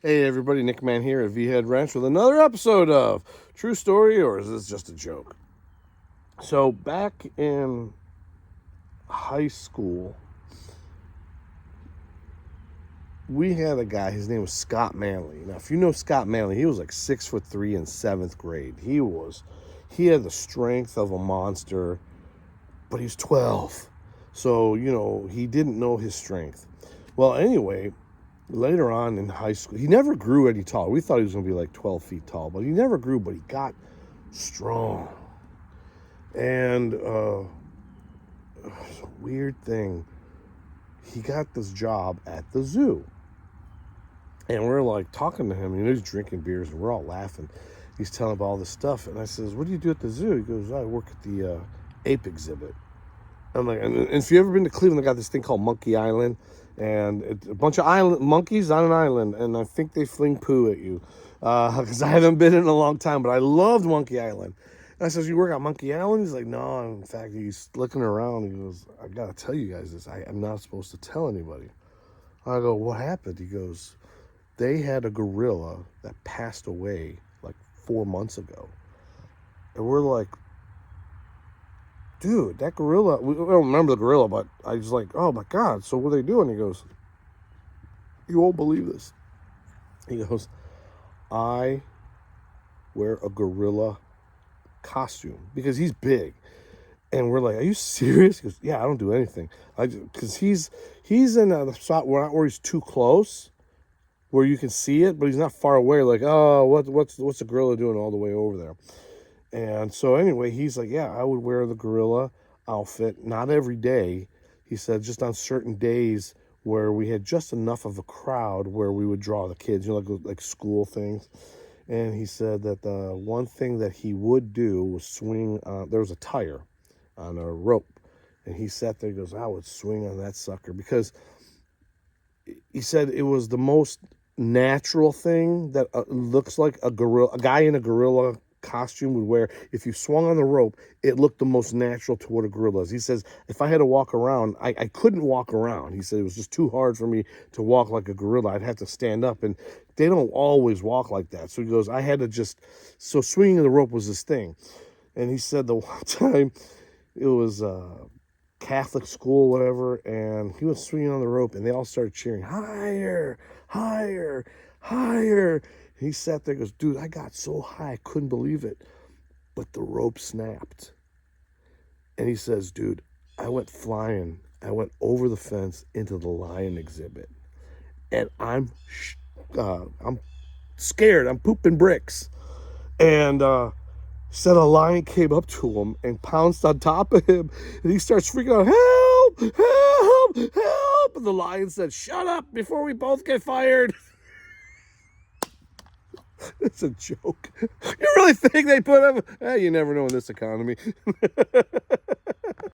Hey everybody, Nick Man here at V-Head Ranch with another episode of True Story, or is this just a joke? So back in high school, we had a guy, his name was Scott Manley. Now if you know Scott Manley, he was like 6'3" in 7th grade. He had the strength of a monster, but he's 12. So, he didn't know his strength. Well, anyway, later on in high school, he never grew any taller. We thought he was going to be like 12 feet tall, but he never grew, but he got strong. And it's a weird thing. He got this job at the zoo. And we're like talking to him, he's drinking beers, and we're all laughing. He's telling about all this stuff. And I says, "What do you do at the zoo?" He goes, "I work at the ape exhibit." I'm like, and if you've ever been to Cleveland, they got this thing called Monkey Island, and it's a bunch of monkeys on an island, and I think they fling poo at you, because I haven't been in a long time, but I loved Monkey Island. And I says, "You work at Monkey Island?" He's like, "No, in fact," he's looking around, he goes, "I gotta tell you guys this, I'm not supposed to tell anybody." I go, "What happened?" He goes, "They had a gorilla that passed away like 4 months ago." And we're like, "Dude, that gorilla," we don't remember the gorilla, but I was like, "Oh my God, so what are they doing?" He goes, "You won't believe this." He goes, "I wear a gorilla costume," because he's big. And we're like, "Are you serious?" He goes, "Yeah, I don't do anything. Because he's in a spot where he's too close, where you can see it, but he's not far away. Like, oh, what's the gorilla doing all the way over there?" And so anyway, he's like, "Yeah, I would wear the gorilla outfit, not every day." He said just on certain days where we had just enough of a crowd where we would draw the kids, like school things. And he said that the one thing that he would do was swing. There was a tire on a rope, and he sat there. He goes, "I would swing on that sucker," because he said it was the most natural thing that looks like a guy in a gorilla costume would wear. If you swung on the rope, it looked the most natural to what a gorilla is. He says, if I had to walk around, I couldn't walk around. He said it was just too hard for me to walk like a gorilla. I'd have to stand up, and they don't always walk like that. So he goes, I had to so swinging the rope was his thing. And he said the one time it was Catholic school, whatever, and he was swinging on the rope, and they all started cheering, "Higher, higher, higher." He sat there and goes, "Dude, I got so high, I couldn't believe it, but the rope snapped." And he says, "Dude, I went flying. I went over the fence into the lion exhibit, and I'm scared. I'm pooping bricks." And said a lion came up to him and pounced on top of him, and he starts freaking out, "Help! Help! Help!" And the lion said, "Shut up before we both get fired." It's a joke. You really think they put him? You never know in this economy.